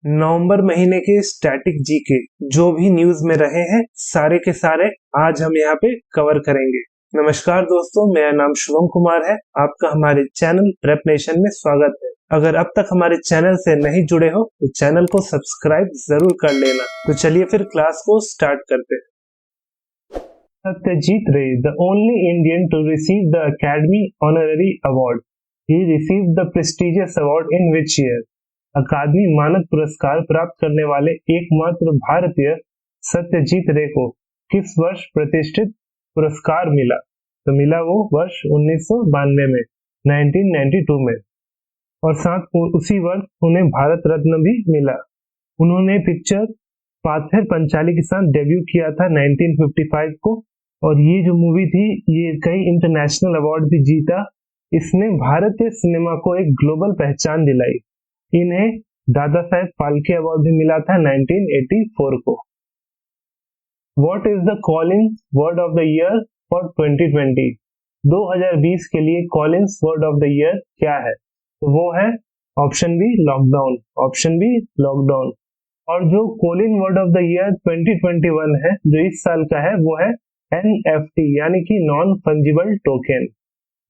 नवंबर महीने के static GK जो भी न्यूज में रहे हैं सारे के सारे आज हम यहाँ पे कवर करेंगे। नमस्कार दोस्तों, मेरा नाम शुभम कुमार है। आपका हमारे चैनल प्रेप नेशन में स्वागत है। अगर अब तक हमारे चैनल से नहीं जुड़े हो तो चैनल को सब्सक्राइब जरूर कर लेना। तो चलिए फिर क्लास को स्टार्ट करते हैं। Satyajit Ray, the only Indian to receive the Academy Honorary Award. He received the prestigious award in which year? अकादमी मानद पुरस्कार प्राप्त करने वाले एकमात्र भारतीय सत्यजीत रे को किस वर्ष प्रतिष्ठित पुरस्कार मिला? तो मिला वो वर्ष 1992 में, 1992 में, और साथ उसी वर्ष उन्हें भारत रत्न भी मिला। उन्होंने पिक्चर पाथेर पंचाली के साथ डेब्यू किया था 1955 को, और ये जो मूवी थी ये कई इंटरनेशनल अवार्ड भी जीता। इसने भारतीय सिनेमा को एक ग्लोबल पहचान दिलाई। इन्हें दादा साहेब फाल्के अवार्ड भी मिला था 1984 को। What is the Collins word of the year for 2020? 2020 के लिए Collins word of the year क्या है? तो वो है option B lockdown, option B lockdown. और जो calling word of the year 2021 है, जो इस साल का है, वो है NFT यानी कि नॉन फंजिबल टोकन।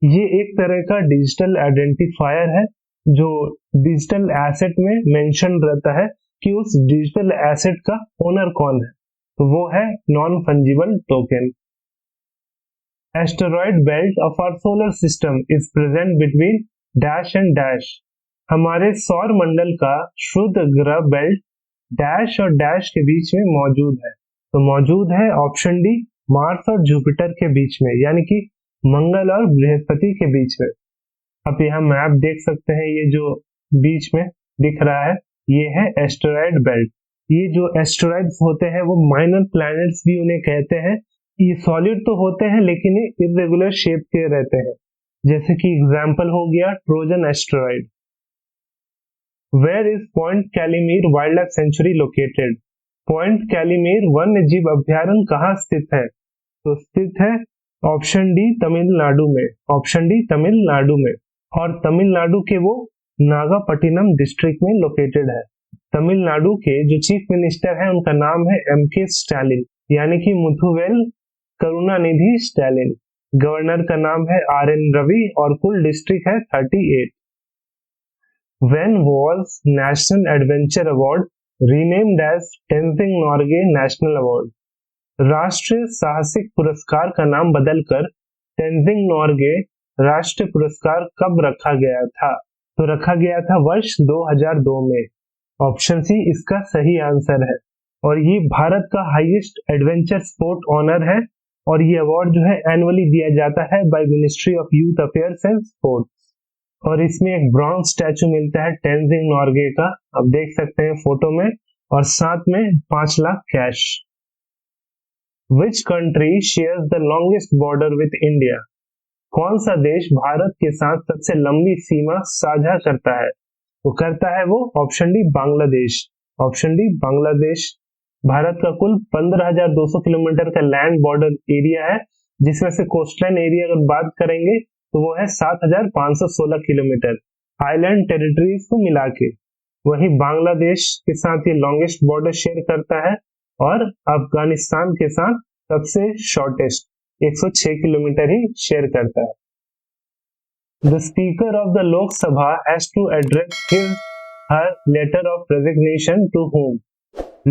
ये एक तरह का डिजिटल आइडेंटिफायर है जो डिजिटल एसेट में मेंशन रहता है कि उस डिजिटल एसेट का ओनर कौन है, तो वो है non fungible token. Asteroid belt of our solar system is present between dash and dash. हमारे सौर मंडल का शुद्ध ग्रह बेल्ट डैश और डैश के बीच में मौजूद है। तो मौजूद है ऑप्शन डी मार्स और जुपिटर के बीच में, यानी कि मंगल और बृहस्पति के बीच में। आप यहाँ मैप देख सकते हैं, ये जो बीच में दिख रहा है ये है एस्टेरॉयड बेल्ट। ये जो एस्टेरॉयड्स होते हैं वो माइनर प्लैनेट्स भी उन्हें कहते हैं। ये सॉलिड तो होते हैं लेकिन ये इर्रेगुलर शेप के रहते हैं, जैसे कि एग्जाम्पल हो गया Trojan asteroid. Where is Point Calimere wildlife sanctuary located? Point Calimere वन्य जीव अभ्यारण्य कहाँ स्थित है? तो स्थित है ऑप्शन डी तमिलनाडु में, ऑप्शन डी तमिलनाडु में। और तमिलनाडु के वो नागापट्टिनम डिस्ट्रिक्ट में लोकेटेड है। तमिलनाडु के जो चीफ मिनिस्टर है उनका नाम है MK स्टालिन, यानी कि मुथुवेल करुणानिधि स्टालिन। गवर्नर का नाम है RN रवि और कुल डिस्ट्रिक्ट है 38। When was National Adventure Award renamed as Tenzing Norgay National Award? राष्ट्रीय साहसिक पुरस्कार का नाम बदलकर टेंजिंग नॉर्गे राष्ट्रीय पुरस्कार कब रखा गया था? तो रखा गया था वर्ष 2002 में। ऑप्शन सी इसका सही आंसर है। और ये भारत का हाईएस्ट एडवेंचर स्पोर्ट ऑनर है, और ये अवार्ड जो है एनुअली दिया जाता है by ministry of youth affairs and sports. और इसमें एक ब्रॉन्ज स्टैचू मिलता है टेंजिंग नॉर्गे का, आप देख सकते हैं फोटो में, और साथ में 5 lakh cash. Which country shares the longest border with India? कौन सा देश भारत के साथ सबसे लंबी सीमा साझा करता है? वो करता है वो option D Bangladesh, option D Bangladesh. Bharat का कुल 15,200 किलोमीटर का लैंड बॉर्डर एरिया है, जिसमें से कोस्टलाइन एरिया अगर बात करेंगे तो वो है 7,516 किलोमीटर आइलैंड टेरिटरीज को मिला के। वही बांग्लादेश के साथ ये लॉन्गेस्ट बॉर्डर शेयर करता है, और अफगानिस्तान के साथ सबसे शॉर्टेस्ट 106 किलोमीटर ही शेयर करता है। The speaker of the Lok Sabha has to address his her letter of resignation to whom?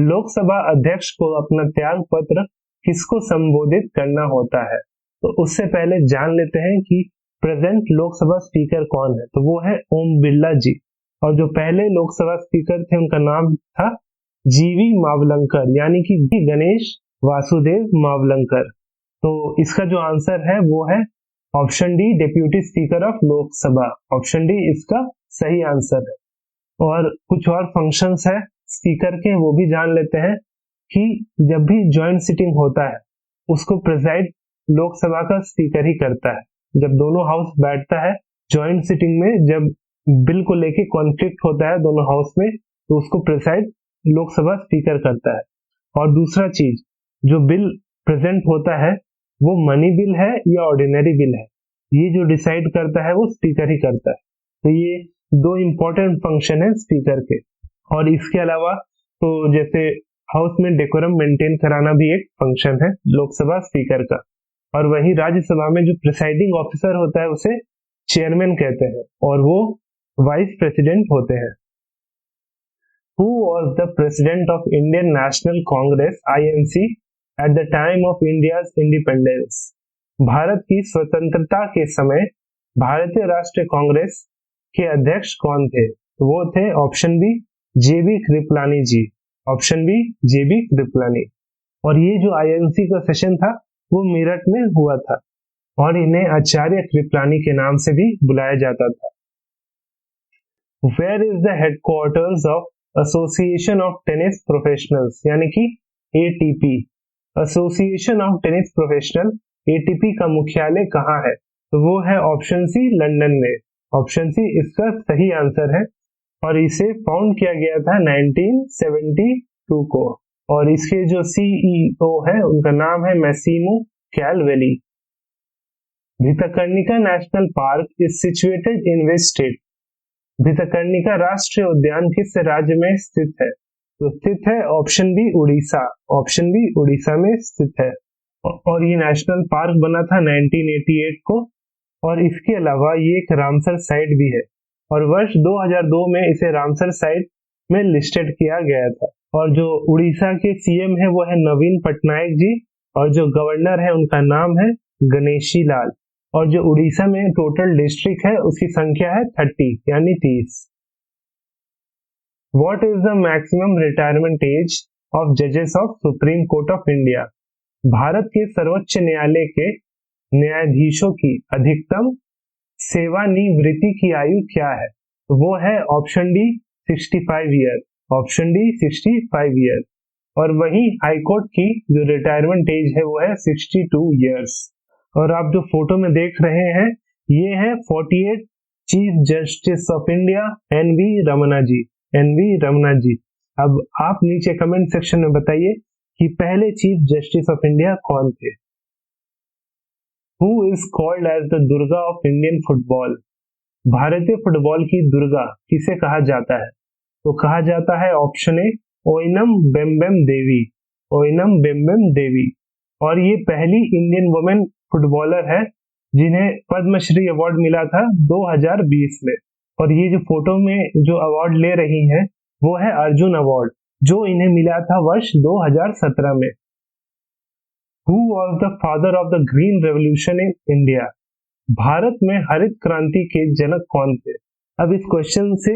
Lok Sabha अध्यक्ष को अपना त्याग पत्र किसको संबोधित करना होता है? तो उससे पहले जान लेते हैं कि प्रेजेंट लोकसभा स्पीकर कौन है। तो वो है ओम बिरला जी, और जो पहले लोकसभा स्पीकर थे उनका नाम था GV मावलंकर, यानी कि गणेश वासुदेव मावलंकर। तो इसका जो आंसर है वो है option D deputy speaker of Lok Sabha, option D इसका सही आंसर है। और कुछ और फंक्शंस है स्पीकर के, वो भी जान लेते हैं कि जब भी ज्वाइंट सिटिंग होता है उसको प्रेसाइड लोकसभा का स्पीकर ही करता है। जब दोनों हाउस बैठता है ज्वाइंट सिटिंग में, जब बिल को लेके कॉन्फ्लिक्ट होता है दोनों हाउस में, तो उसको प्रेसाइड लोकसभा स्पीकर करता है। और दूसरा चीज, जो बिल प्रेजेंट होता है वो मनी बिल है या ऑर्डिनरी बिल है, ये जो डिसाइड करता है वो स्पीकर ही करता है। तो ये 2 इंपॉर्टेंट फंक्शन है स्पीकर के। और इसके अलावा तो जैसे हाउस में डेकोरम मेंटेन कराना भी एक फंक्शन है लोकसभा स्पीकर का। और वही राज्यसभा में जो प्रिसाइडिंग ऑफिसर होता है उसे चेयरमैन कहते हैं और वो वाइस प्रेसिडेंट होते हैं। Who was the president of Indian National Congress (INC) at the time of India's independence? Bharat की स्वतंत्रता के समय भारतीय राष्ट्रीय कांग्रेस के अध्यक्ष कौन थे? वो थे ऑप्शन बी जेबी कृपलानी जी। ऑप्शन बी जेबी कृपलानी। और ये जो आईएनसी का सेशन था वो मेरठ में हुआ था और इन्हें आचार्य कृपलानी के नाम से भी बुलाया जाता था। Where is the headquarters of association of tennis professionals यानी कि ATP? Association of tennis professional ATP का मुख्यालय कहाँ है? तो वो है ऑप्शन सी लंदन में। ऑप्शन सी इसका सही आंसर है और इसे फाउंड किया गया था 1972 को और इसके जो सीईओ है उनका नाम है Massimo Calvelli. Bhitarkanika national park is situated in which state? Bhitarkanika राष्ट्रीय उद्यान किस राज्य में स्थित है? तो स्थित है option B Orissa. Option B Orissa में स्थित है और ये नेशनल पार्क बना था 1988 को और इसके अलावा ये एक रामसर साइट भी है और वर्ष 2002 में इसे रामसर साइट में लिस्टेड किया गया था। और जो उड़ीसा के सीएम है वो है नवीन पटनायक जी और जो गवर्नर है उनका नाम है गणेशी लाल। और जो उड़ीसा में टोटल डिस्ट्रिक्ट है उसकी संख्या है 30 यानी 30। What is the maximum retirement age of judges of Supreme Court of India? Bharat के सर्वोच्च न्यायालय के न्यायाधीशों की अधिकतम सेवानिवृत्ति की आयु क्या है? तो वो है option D 65 year. Option D 65 year. और वही हाईकोर्ट की जो रिटायरमेंट एज है वो है 62 ईयर्स। और आप जो फोटो में देख रहे हैं ये है 48 chief justice of India NV Ramana ji. NV Ramana ji. अब आप नीचे कमेंट सेक्शन में बताइए कि पहले चीफ जस्टिस ऑफ इंडिया कौन थे? Who is called as the Durga of Indian football? भारतीय फुटबॉल की दुर्गा किसे कहा जाता है? तो कहा जाता है ऑप्शन ए ओइनम बेम्बेम देवी। ओइनम बेम्बेम देवी। और ये पहली इंडियन वुमेन फुटबॉलर है जिन्हें पद्मश्री अवार्ड मिला था 2020 में। और ये जो फोटो में जो अवार्ड ले रही हैं वो है अर्जुन अवार्ड जो इन्हें मिला था वर्ष 2017 में। Who was the father of the green revolution in India? Bharat में हरित क्रांति के जनक कौन थे? अब इस क्वेश्चन से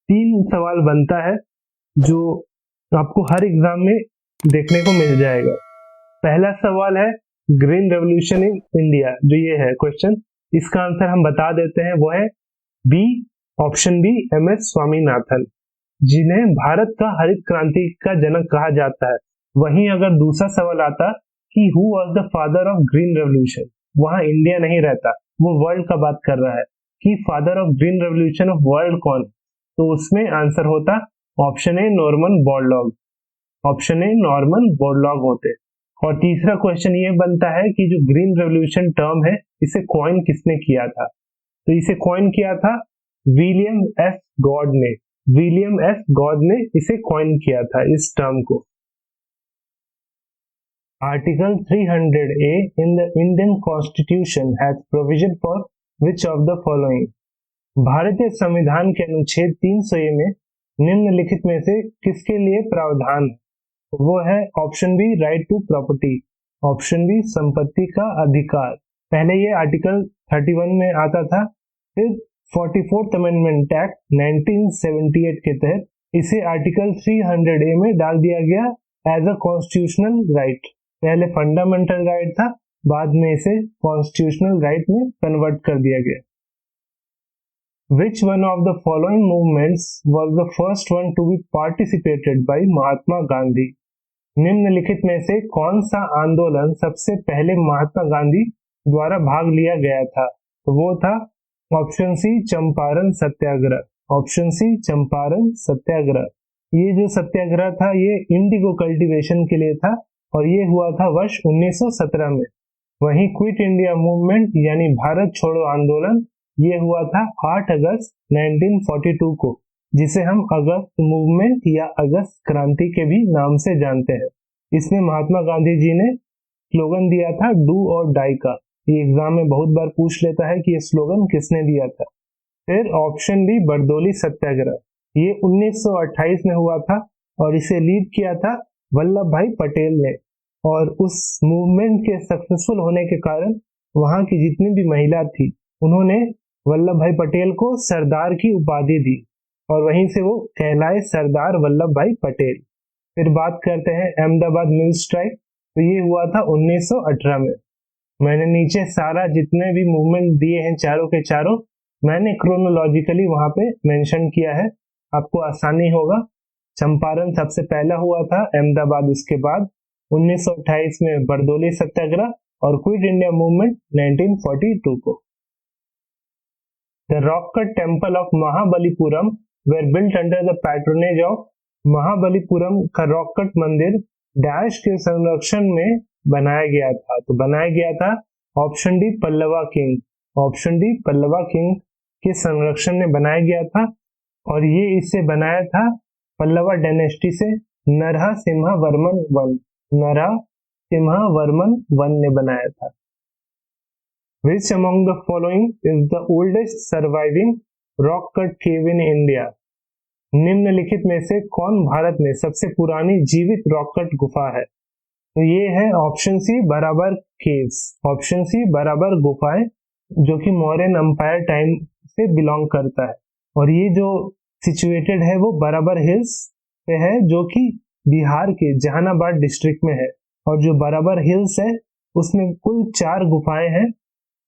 3 सवाल बनता है जो आपको हर एग्जाम में देखने को मिल जाएगा। पहला सवाल है ग्रीन रेवोल्यूशन इन इंडिया, जो ये है क्वेश्चन, इसका आंसर हम बता देते हैं, वो है B, option B MS Swaminathan, जिन्हें भारत का हरित क्रांति का जनक कहा जाता है। वहीं अगर दूसरा सवाल आता कि who was the father of green revolution, वहां इंडिया नहीं रहता, वो वर्ल्ड का बात कर रहा है कि father of green revolution of world कौन, तो उसमें आंसर होता option A Norman Borlaug. Option A Norman Borlaug होते। और तीसरा क्वेश्चन ये बनता है कि जो ग्रीन रेवोल्यूशन टर्म है इसे कॉइन किसने किया था? तो इसे कॉइन किया था विलियम एस गॉड ने। विलियम एस गॉड ने इसे कॉइन किया था इस टर्म को। Article 300A in the Indian constitution has provision for which of the following? भारतीय संविधान के अनुच्छेद 300A में निम्नलिखित में से किसके लिए प्रावधान है? वो है option B right to property. Option B संपत्ति का अधिकार। पहले ये आर्टिकल 31 में आता था, फिर 44th अमेंडमेंट एक्ट 1978 के तहत इसे आर्टिकल 300A में डाल दिया गया एज अ कॉन्स्टिट्यूशनल राइट। पहले फंडामेंटल राइट था, बाद में इसे कॉन्स्टिट्यूशनल राइट में कन्वर्ट कर दिया गया। Which one of the following movements was the first one to be participated by Mahatma Gandhi? निम्नलिखित में से कौन सा आंदोलन सबसे पहले महात्मा गांधी द्वारा भाग लिया गया था? तो वो था ऑप्शन सी चंपारण सत्याग्रह। ऑप्शन सी चंपारण सत्याग्रह। ये जो सत्याग्रह था ये इंडिगो कल्टीवेशन के लिए था और ये हुआ था वर्ष 1917 में। वहीं क्विट इंडिया मूवमेंट यानी भारत छोड़ो आंदोलन ये हुआ था 8 अगस्त 1942 को, जिसे हम अगस्त मूवमेंट या अगस्त क्रांति के भी नाम से जानते हैं। इसमें महात्मा गांधी जी ने स्लोगन दिया था डू और डाई का। ये एग्जाम में बहुत बार पूछ लेता है कि ये स्लोगन किसने दिया था। फिर ऑप्शन बी बरदौली सत्याग्रह, ये 1928 में हुआ था और इसे लीड किया था वल्लभ भाई पटेल ने। और उस मूवमेंट के सक्सेसफुल होने के कारण वहां की जितनी भी महिला थी उन्होंने वल्लभ भाई पटेल को सरदार की उपाधि दी और वहीं से वो कहलाए सरदार वल्लभ भाई पटेल। फिर बात करते हैं अहमदाबाद मिल स्ट्राइक, तो ये हुआ था 1918 में। मैंने नीचे सारा जितने भी मूवमेंट दिए हैं चारों के चारों मैंने क्रोनोलॉजिकली वहां पे मेंशन किया है, आपको आसानी होगा। चंपारण सबसे पहला हुआ था, अहमदाबाद उसके बाद, 1928 में बरदौली सत्याग्रह और क्विट इंडिया मूवमेंट 1942 को। The rock cut temple of Mahabalipuram were built under the patronage of, Mahabalipuram का रॉक कट मंदिर डैश के संरक्षण में बनाया गया था। तो बनाया गया था option D Pallava king, option D Pallava king के संरक्षण में बनाया गया था। और ये इससे बनाया था पल्लवा डायनेस्टी से नरहा सिम्हा वर्मन वन, नरहा सिम्हा वर्मन वन ने बनाया था। Which among the following is the oldest surviving rock cut cave in India? निम्नलिखित में से कौन भारत में सबसे पुरानी जीवित रॉक कट गुफा है? तो ये है ऑप्शन सी बराबर केव्स, ऑप्शन सी बराबर गुफाएं, जो कि मौर्यन अंपायर टाइम से बिलोंग करता है। और ये जो सिचुएटेड है वो बराबर हिल्स पे है, जो कि बिहार के जहानाबाद डिस्ट्रिक्ट में है। और जो बराबर हिल्स है उसमें कुल 4 गुफाएं हैं।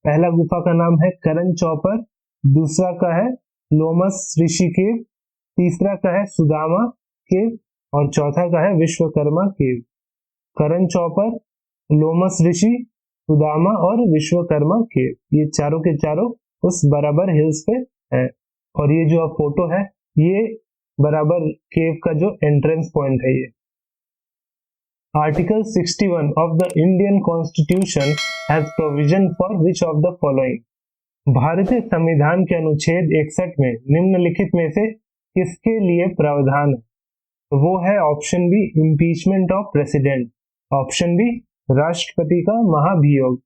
पहला गुफा का नाम है करण चौपर, दूसरा का है लोमस ऋषि केव, तीसरा का है सुदामा केव और चौथा का है विश्वकर्मा केव। करण चौपर, लोमस ऋषि, सुदामा और विश्वकर्मा केव, ये चारों के चारों उस बराबर हिल्स पे है। और ये जो फोटो है ये बराबर केव का जो एंट्रेंस पॉइंट है ये। Article 61 of the Indian Constitution has provision for which of the following? भारतीय संविधान के अनुच्छेद 61 में निम्नलिखित में से किसके लिए प्रावधान है? तो वो है option B impeachment of president, option B राष्ट्रपति का महाभियोग।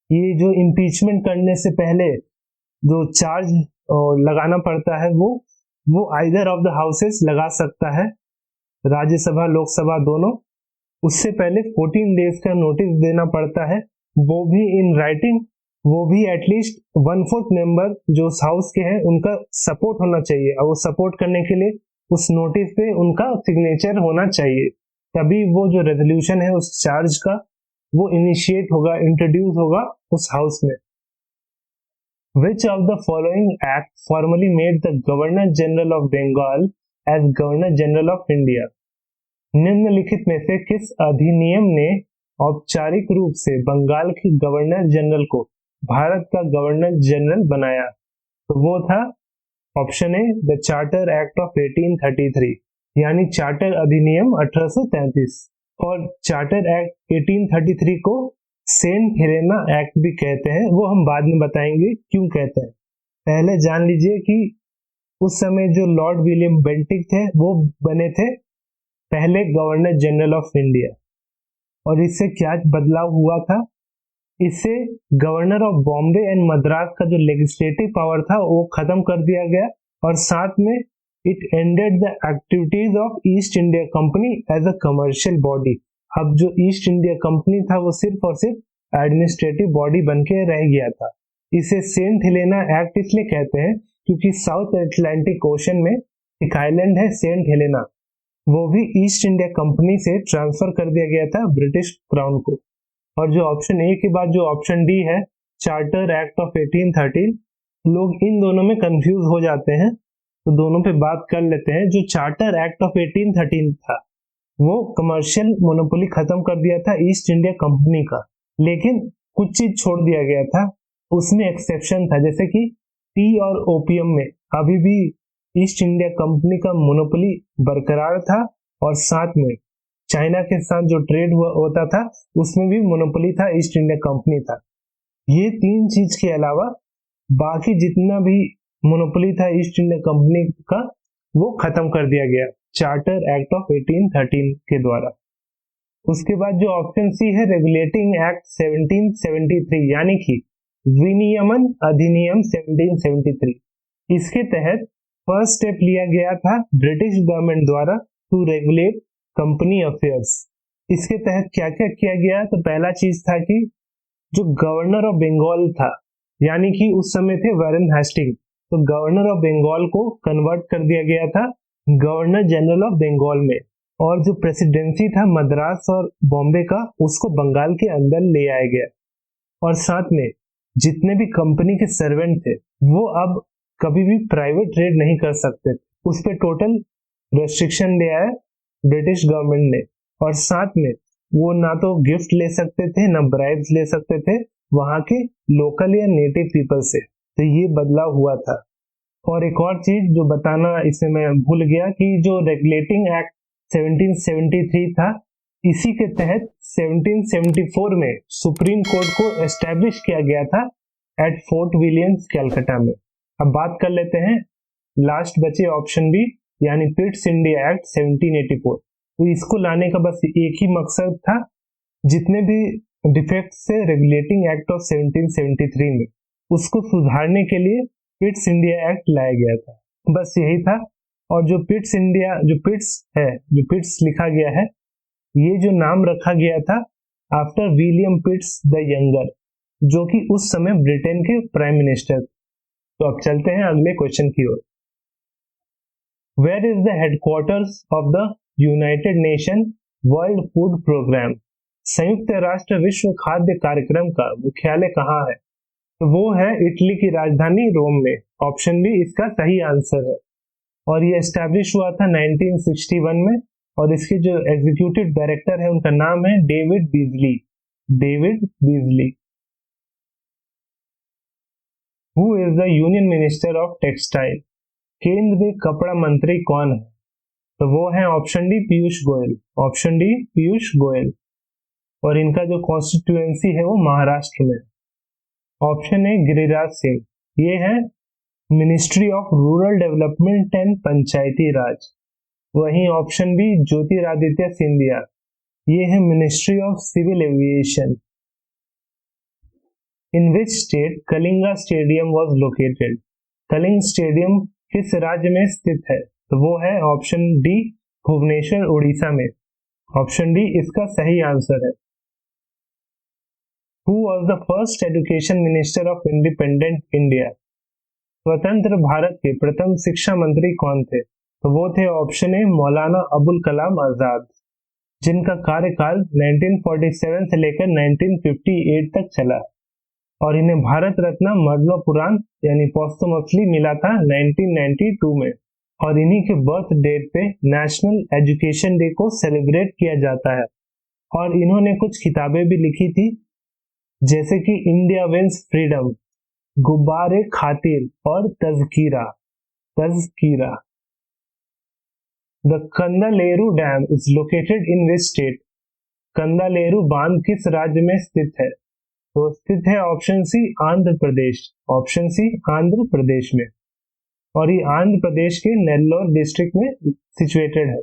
ये जो इम्पीचमेंट करने से पहले जो चार्ज लगाना पड़ता है वो आइदर ऑफ द हाउसेस लगा सकता है, राज्यसभा लोकसभा दोनों। उससे पहले 14 डेज का नोटिस देना पड़ता है, वो भी इन राइटिंग, वो भी एटलीस्ट 1/4 मेंबर जो उस हाउस के हैं उनका सपोर्ट होना चाहिए। और वो सपोर्ट करने के लिए उस नोटिस पे उनका सिग्नेचर होना चाहिए, तभी वो जो रेजोल्यूशन है उस चार्ज का वो इनिशिएट होगा, इंट्रोड्यूस होगा उस हाउस में। Which of the following act formally made the Governor General of Bengal as Governor General of India? निम्नलिखित में से किस अधिनियम ने औपचारिक रूप से बंगाल के गवर्नर जनरल को भारत का गवर्नर जनरल बनाया? तो वो था option A the charter act of 1833, यानी चार्टर अधिनियम 1833। और चार्टर एक्ट 1833 को सेंट हेलेना एक्ट भी कहते हैं, वो हम बाद में बताएंगे क्यों कहते हैं। पहले जान लीजिए कि उस समय जो लॉर्ड विलियम बेंटिक थे वो बने थे पहले गवर्नर जनरल ऑफ इंडिया। और इससे क्या बदलाव हुआ था? इससे governor of Bombay and Madras का जो लेजिस्लेटिव पावर था वो खत्म कर दिया गया और साथ में it ended the activities of East India Company as a commercial body. अब जो ईस्ट इंडिया कंपनी था वो सिर्फ और सिर्फ एडमिनिस्ट्रेटिव बॉडी बनके रह गया था। इसे सेंट हेलेना एक्ट इसलिए कहते हैं क्योंकि साउथ अटलांटिक ओशन में एक आइलैंड है सेंट हेलेना, वो भी ईस्ट इंडिया कंपनी से ट्रांसफर कर दिया गया था ब्रिटिश क्राउन को। और जो ऑप्शन ए के बाद जो ऑप्शन डी है चार्टर एक्ट ऑफ 1813, लोग इन दोनों में कंफ्यूज हो जाते हैं, तो दोनों पे बात कर लेते हैं। जो चार्टर एक्ट ऑफ 1813 था वो कमर्शियल मोनोपोली खत्म कर दिया था ईस्ट इंडिया कंपनी का, लेकिन कुछ चीज छोड़ दिया गया था। उसमें एक्सेप्शन था, जैसे कि टी और ओपियम में अभी भी ईस्ट इंडिया कंपनी का मोनोपोली बरकरार था और साथ में चाइना के साथ जो ट्रेड होता था उसमें भी मोनोपोली था, ईस्ट इंडिया कंपनी था। ये 3 चीज के अलावा बाकी जितना भी मोनोपोली था ईस्ट इंडिया कंपनी का वो खत्म कर दिया गया चार्टर एक्ट ऑफ 1813 के द्वारा। उसके बाद जो ऑप्शन सी है रेगुलेटिंग एक्ट 1773 यानी कि विनियमन अधिनियम 1773, इसके तहत फर्स्ट स्टेप लिया गया था ब्रिटिश गवर्नमेंट द्वारा टू रेगुलेट कंपनी अफेयर्स। इसके तहत क्या क्या किया गया, तो पहला चीज था कि जो गवर्नर ऑफ बंगाल था, यानी कि उस समय थे वारेन हेस्टिंग, तो गवर्नर ऑफ बंगाल को कन्वर्ट कर दिया गया था गवर्नर जनरल ऑफ बंगाल में, और जो प्रेसिडेंसी था मद्रास और बॉम्बे का, उसको बंगाल के अंदर ले आया गया। और साथ में जितने भी कंपनी के सर्वेंट थे वो अब कभी भी प्राइवेट ट्रेड नहीं कर सकते, उस पर टोटल रेस्ट्रिक्शन ले आया ब्रिटिश गवर्नमेंट ने। और साथ में वो ना तो गिफ्ट ले सकते थे ना ब्राइब्स ले सकते थे वहां के लोकल या नेटिव पीपल से, तो ये बदलाव हुआ था। और एक और चीज जो बताना इसमें मैं भूल गया कि जो रेगुलेटिंग एक्ट 1773 था, इसी के तहत 1774 में सुप्रीम कोर्ट को एस्टैब्लिश किया गया था एट फोर्ट विलियम्स कैलकाटा में। अब बात कर लेते हैं लास्ट बचे ऑप्शन बी यानी पिट्स इंडिया एक्ट 1784। तो इसको लाने का बस एक ही मकसद था, जितने भी डिफेक्ट्स से रेगुलेटिंग एक्ट ऑफ 1773 में, उसको सुधारने के लिए पिट्स इंडिया एक्ट लाया गया था, बस यही था। और जो पिट्स इंडिया, जो पिट्स है, जो पिट्स लिखा गया है, ये जो नाम रखा गया था आफ्टर विलियम पिट्स द यंगर, जो कि उस समय ब्रिटेन के प्राइम मिनिस्टर। तो अब चलते हैं अगले क्वेश्चन की ओर। Where is the headquarters of the United Nation World Food Programme? संयुक्त राष्ट्र विश्व खाद्य कार्यक्रम का मुख्यालय कहाँ है? तो वो है इटली की राजधानी रोम में। ऑप्शन बी इसका सही आंसर है। और ये एस्टैब्लिश हुआ था 1961 में, और इसके जो एग्जीक्यूटिव डायरेक्टर है उनका नाम है डेविड बीजली। डेविड बीजली। Who is the union minister of textile? केंद्रीय कपड़ा मंत्री कौन है? तो वो है option D Piyush Goyal. Option D Piyush Goyal. और इनका जो कॉन्स्टिट्यूएंसी है वो महाराष्ट्र में। ऑप्शन ए गिरिराज सिंह, ये है ministry of rural development and Panchayati Raj. वहीं ऑप्शन बी ज्योतिरादित्य सिंधिया, ये है ministry of civil aviation. In which state Kalinga stadium was located? Kalinga stadium किस राज्य में स्थित है? तो वो है ऑप्शन डी भुवनेश्वर उड़ीसा में। ऑप्शन डी इसका सही आंसर है। Who was the first education minister of independent India? स्वतंत्र भारत के प्रथम शिक्षा मंत्री कौन थे? तो वो थे ऑप्शन ए मौलाना अबुल कलाम आजाद, जिनका कार्यकाल 1947 से लेकर 1958 तक चला, और इन्हें भारत रत्न मरणोपरांत यानी पोस्टमसली मिला था 1992 में। और इन्हीं के बर्थ डेट पे नेशनल एजुकेशन डे को सेलिब्रेट किया जाता है। और इन्होंने कुछ किताबें भी लिखी थी, जैसे कि इंडिया विंस फ्रीडम, गुब्बारे खातिर और तज़किरा। तज़किरा। The Kandaleru dam is located in which state? Kandaleru बांध किस राज्य में स्थित है? तो स्थित है option C Andhra Pradesh. Option C Andhra Pradesh में, और ये आंध्र प्रदेश के नेल्लोर डिस्ट्रिक्ट में सिचुएटेड है।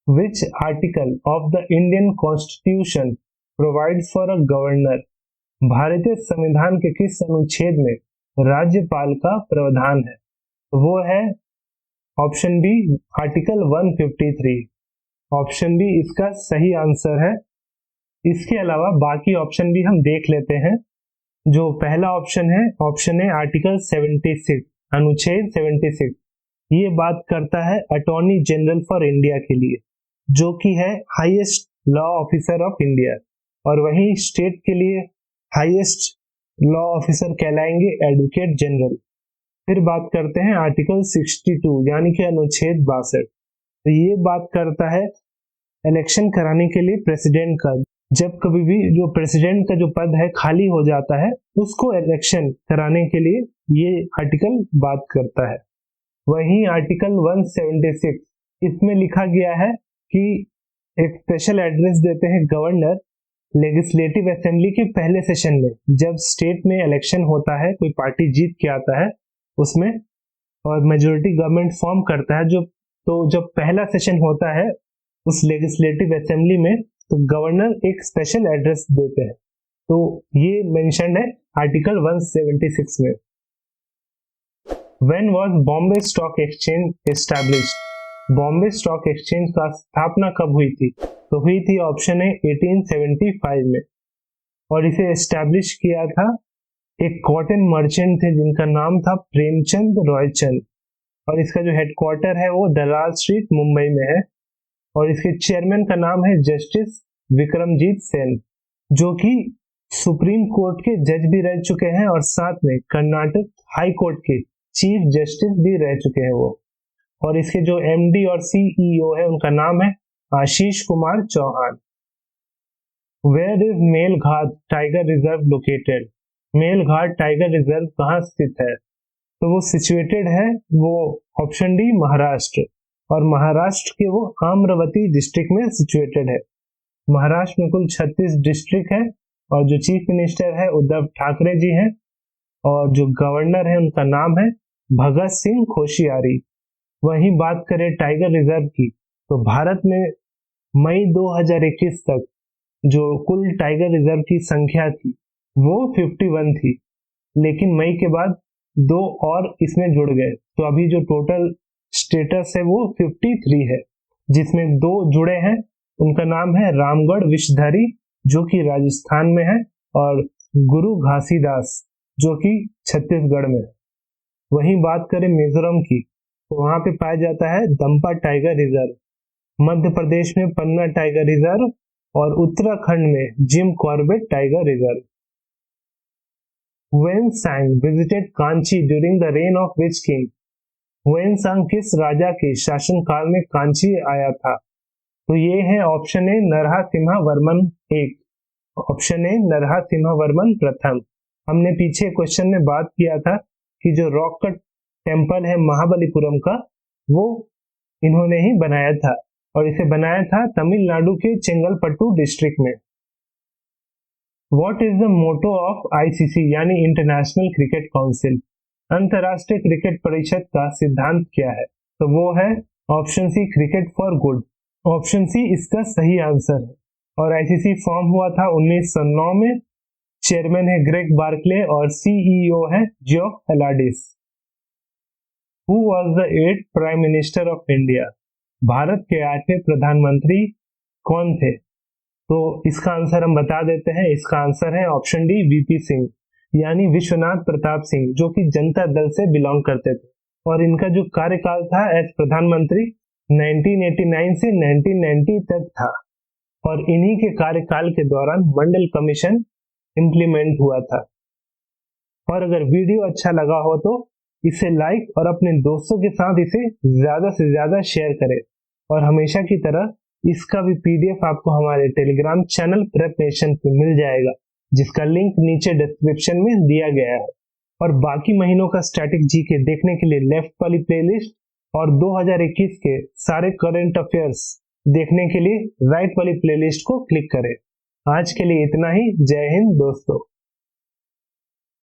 Which article of the Indian constitution provides for a governor? भारतीय संविधान के किस अनुच्छेद में राज्यपाल का प्रावधान है? तो वो है option B article 153। Option B इसका सही आंसर है। इसके अलावा बाकी ऑप्शन भी हम देख लेते हैं। जो पहला ऑप्शन है, ऑप्शन है आर्टिकल 76, अनुच्छेद 76, ये बात करता है अटॉर्नी जनरल फॉर इंडिया के लिए, जो कि है highest law officer of India. और वहीं स्टेट के लिए हाईएस्ट लॉ ऑफिसर कहलाएंगे एडवोकेट जनरल। फिर बात करते हैं आर्टिकल 62 यानी कि अनुच्छेद 62, तो ये बात करता है इलेक्शन कराने के लिए प्रेसिडेंट का। जब कभी भी जो प्रेसिडेंट का जो पद है खाली हो जाता है, उसको इलेक्शन कराने के लिए ये आर्टिकल बात करता है। वहीं आर्टिकल 176, इसमें लिखा गया है कि एक स्पेशल एड्रेस देते हैं गवर्नर लेजिस्लेटिव असेंबली के पहले सेशन में, जब स्टेट में इलेक्शन होता है, कोई पार्टी जीत के आता है, उसमें और मेजोरिटी गवर्नमेंट फॉर्म करता है। तो जब पहला सेशन होता है उस लेजिस्लेटिव असेंबली में, तो गवर्नर एक स्पेशल एड्रेस देते हैं। तो ये मेंशन है आर्टिकल 176 में। When was Bombay stock exchange established? Bombay stock exchange का स्थापना कब हुई थी? तो हुई थी ऑप्शन है 1875 में। और इसे एस्टैब्लिश किया था एक कॉटन मर्चेंट थे जिनका नाम था प्रेमचंद रॉयचंद, और इसका जो हेडक्वार्टर है वो दलाल स्ट्रीट मुंबई में है। और इसके चेयरमैन का नाम है जस्टिस विक्रमजीत सेन, जो कि सुप्रीम कोर्ट के जज भी रह चुके हैं और साथ में कर्नाटक हाई कोर्ट के चीफ जस्टिस भी रह चुके हैं वो। और इसके जो एमडी और सीईओ है उनका नाम है Ashish Kumar Chauhan. Where is Melghat tiger reserve located? Melghat tiger reserve कहाँ स्थित है? तो वो सिचुएटेड है, वो ऑप्शन डी महाराष्ट्र, और महाराष्ट्र के वो अमरावती डिस्ट्रिक्ट में सिचुएटेड है। महाराष्ट्र में कुल 36 डिस्ट्रिक्ट है और जो चीफ मिनिस्टर है उद्धव ठाकरे जी हैं, और जो गवर्नर है उनका नाम है भगत सिंह कोश्यारी। वहीं बात करें टाइगर रिजर्व की, तो भारत में मई 2021 तक जो कुल टाइगर रिजर्व की संख्या थी वो 51 थी, लेकिन मई के बाद 2 और इसमें जुड़ गए, तो अभी जो टोटल स्टेटस है वो 53 है, जिसमें 2 जुड़े हैं। उनका नाम है रामगढ़ विषधरी जो कि राजस्थान में है, और गुरु घासीदास जो कि छत्तीसगढ़ में है। वहीं बात करें मिजोरम की, तो वहां पे पाया जाता है दंपा टाइगर रिजर्व, मध्य प्रदेश में पन्ना टाइगर रिजर्व, और उत्तराखंड में Jim Corbett tiger reserve. Huensang visited Kanchi during the reign of which king? Huensang किस राजा के शासनकाल में कांची आया था? तो ये है ऑप्शन ए नरसिम्हा वर्मन एक, ऑप्शन ए नरसिम्हा वर्मन प्रथम। हमने पीछे क्वेश्चन में बात किया था कि जो रॉक कट टेम्पल है महाबलीपुरम का, वो इन्होंने ही बनाया था, और इसे बनाया था तमिलनाडु के चेंगलपट्टू डिस्ट्रिक्ट में। What is the motto of ICC यानी इंटरनेशनल क्रिकेट काउंसिल? अंतरराष्ट्रीय क्रिकेट परिषद का सिद्धांत क्या है? तो वो है option C cricket for good. Option C इसका सही आंसर है। और आईसीसी फॉर्म हुआ था 1909 में। चेयरमैन है ग्रेग बार्कले और सीईओ है Geoff Allardice. Who was the 8th prime minister of India? Bharat के 8वें प्रधानमंत्री कौन थे? तो इसका आंसर हम बता देते हैं। इसका आंसर है ऑप्शन डी वीपी सिंह, यानी विश्वनाथ प्रताप सिंह, जो कि जनता दल से बिलोंग करते थे। और इनका जो कार्यकाल था एज प्रधानमंत्री 1989 से 1990 तक था, और इन्हीं के कार्यकाल के दौरान मंडल कमीशन इंप्लीमेंट हुआ था। और अगर वीडियो अच्छा लगा हो तो इसे लाइक और अपने दोस्तों के साथ इसे ज्यादा से ज्यादा शेयर करें। और हमेशा की तरह इसका भी पीडीएफ आपको हमारे टेलीग्राम चैनल प्रेप नेशन पे मिल जाएगा, जिसका लिंक नीचे डिस्क्रिप्शन में दिया गया है। और बाकी महीनों का स्टैटिक जीके देखने के लिए लेफ्ट वाली प्लेलिस्ट, और 2021 के सारे करंट अफेयर्स देखने के लिए राइट वाली प्लेलिस्ट को क्लिक करें। आज के लिए इतना ही। जय हिंद दोस्तों।